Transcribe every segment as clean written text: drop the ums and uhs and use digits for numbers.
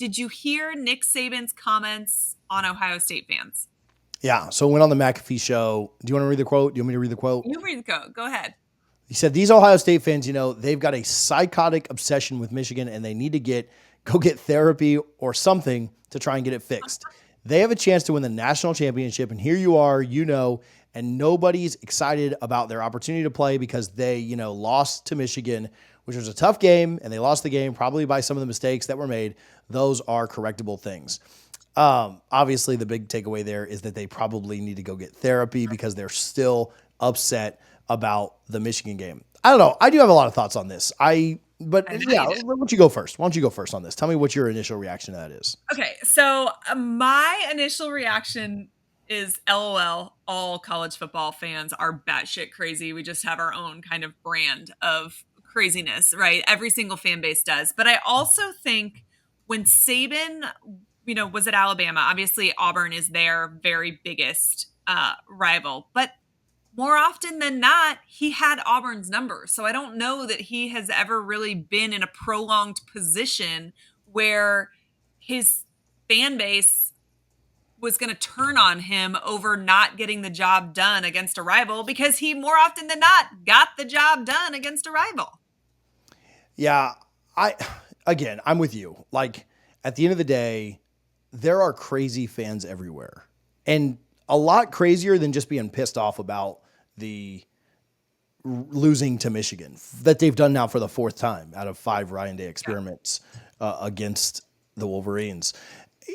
did you hear Nick Saban's comments on Ohio State fans? Yeah. So went on the McAfee show. Do you want to read the quote? Do you want me to read the quote? You read the quote. Go ahead. He said, "These Ohio State fans, they've got a psychotic obsession with Michigan and they need to go get therapy or something to try and get it fixed. They have a chance to win the national championship. And here you are, and nobody's excited about their opportunity to play because they, lost to Michigan, which was a tough game. And they lost the game probably by some of the mistakes that were made. Those are correctable things." Obviously, the big takeaway there is that they probably need to go get therapy because they're still upset about the Michigan game. I don't know. I do have a lot of thoughts on this. Why don't you go first? Why don't you go first on this? Tell me what your initial reaction to that is. Okay, so my initial reaction is LOL. All college football fans are batshit crazy. We just have our own kind of brand of craziness, right? Every single fan base does. But I also think when Saban, was at Alabama, obviously Auburn is their very biggest rival. But more often than not, he had Auburn's number. So I don't know that he has ever really been in a prolonged position where his fan base was going to turn on him over not getting the job done against a rival, because he more often than not got the job done against a rival. Yeah, I'm with you. Like, at the end of the day, there are crazy fans everywhere. And a lot crazier than just being pissed off about the losing to Michigan that they've done now for the fourth time out of 5 Ryan Day experiments against the Wolverines.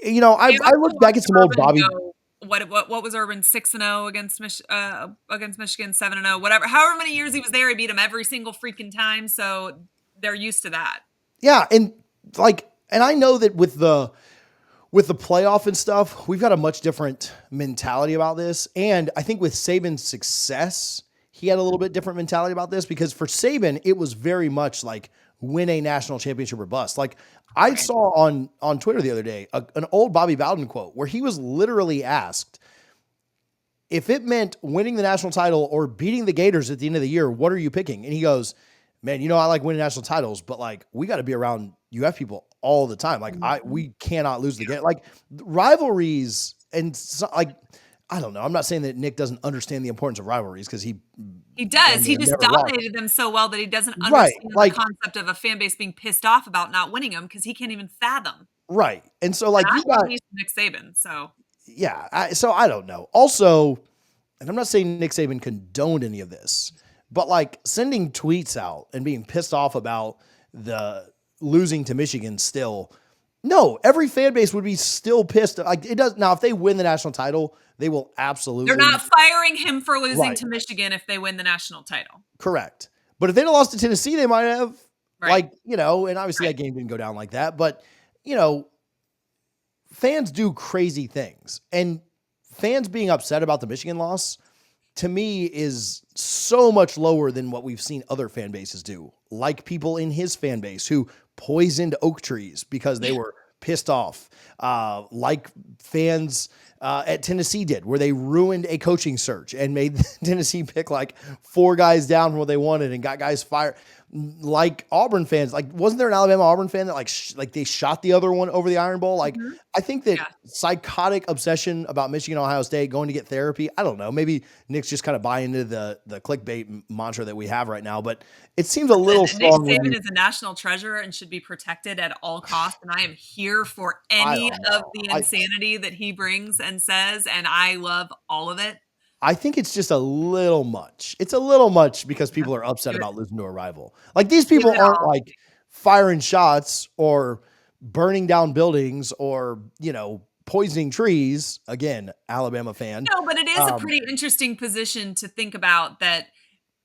I look back at some old Bobby. What was Urban 6-0 against Michigan, 7-0, whatever. However many years he was there, he beat them every single freaking time. So they're used to that. Yeah, and I know that with the playoff and stuff, we've got a much different mentality about this. And I think with Saban's success, he had a little bit different mentality about this, because for Saban, it was very much like win a national championship or bust. Like, I saw on Twitter the other day, an old Bobby Bowden quote where he was literally asked, if it meant winning the national title or beating the Gators at the end of the year, what are you picking? And he goes, man, I like winning national titles, but like, we got to be around UF people all the time. Like, we cannot lose the game. Like, rivalries and I don't know. I'm not saying that Nick doesn't understand the importance of rivalries, because he does. He just dominated them so well that he doesn't understand the concept of a fan base being pissed off about not winning them, because he can't even fathom. Right. And so you got Nick Saban. So yeah. I don't know. Also, and I'm not saying Nick Saban condoned any of this, but sending tweets out and being pissed off about the losing to Michigan still. No, every fan base would be still pissed. It does now. If they win the national title, they will absolutely. They're not firing him for losing to Michigan if they win the national title. Correct. But if they'd have lost to Tennessee, they might have. And obviously that game didn't go down like that. But fans do crazy things, and fans being upset about the Michigan loss, to me, is so much lower than what we've seen other fan bases do. Like people in his fan base who poisoned oak trees because they were pissed off. Like fans at Tennessee did, where they ruined a coaching search and made Tennessee pick 4 guys down from what they wanted and got guys fired. Like Auburn fans, wasn't there an Alabama Auburn fan that they shot the other one over the Iron Bowl? I think that psychotic obsession about Michigan, Ohio State going to get therapy. I don't know. Maybe Nick's just kind of buying into the clickbait mantra that we have right now, but it seems a little strong. Nick Saban is a national treasure and should be protected at all costs. And I am here for any of the insanity that he brings and says, and I love all of it. I think it's just a little much. It's a little much because people are upset about losing to a rival. These people aren't firing shots or burning down buildings or, poisoning trees. Again, Alabama fan. No, but it is a pretty interesting position to think about, that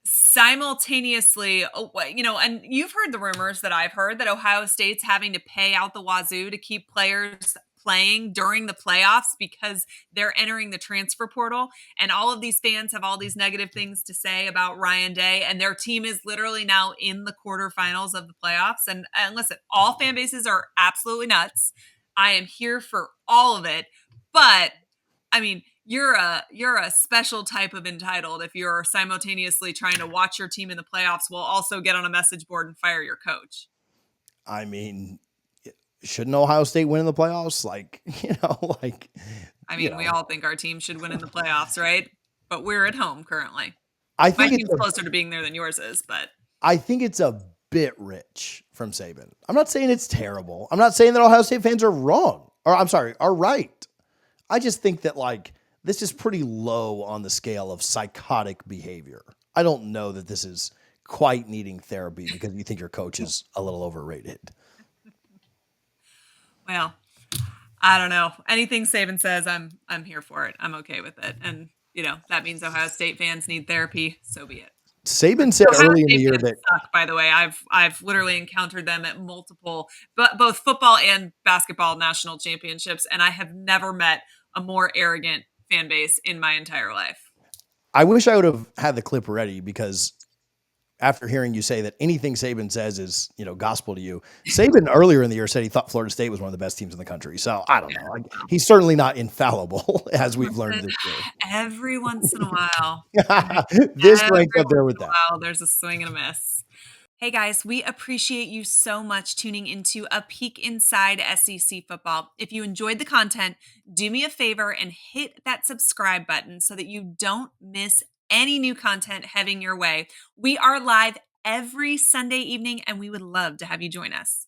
simultaneously, and you've heard the rumors that I've heard that Ohio State's having to pay out the wazoo to keep players playing during the playoffs because they're entering the transfer portal, and all of these fans have all these negative things to say about Ryan Day, and their team is literally now in the quarterfinals of the playoffs. And listen, all fan bases are absolutely nuts. I am here for all of it, but I mean, you're a special type of entitled if you're simultaneously trying to watch your team in the playoffs while also get on a message board and fire your coach. I mean, shouldn't Ohio State win in the playoffs? Like, like, I mean, we all think our team should win in the playoffs, right? But we're at home currently. I My think it's team's a closer to being there than yours is, but I think it's a bit rich from Saban. I'm not saying it's terrible. I'm not saying that Ohio State fans are wrong, or I'm sorry, are right. I just think that like this is pretty low on the scale of psychotic behavior. I don't know that this is quite needing therapy because you think your coach is a little overrated. well, I don't know. Anything Saban says, I'm here for it. I'm okay with it. And that means Ohio State fans need therapy. So be it. Saban said Ohio early in the State year fans that suck, by the way. I've literally encountered them at multiple, but both football and basketball national championships, and I have never met a more arrogant fan base in my entire life. I wish I would have had the clip ready because after hearing you say that anything Saban says is, gospel to you, Saban earlier in the year said he thought Florida State was one of the best teams in the country. So I don't Yeah, know. Like, well, he's certainly not infallible, as we've learned listen, this every once in a while, year. This every ranks up there once with in a that. while, there's a swing and a miss. Hey guys, we appreciate you so much tuning into a peek inside SEC football. If you enjoyed the content, do me a favor and hit that subscribe button so that you don't miss any new content heading your way. We are live every Sunday evening and we would love to have you join us.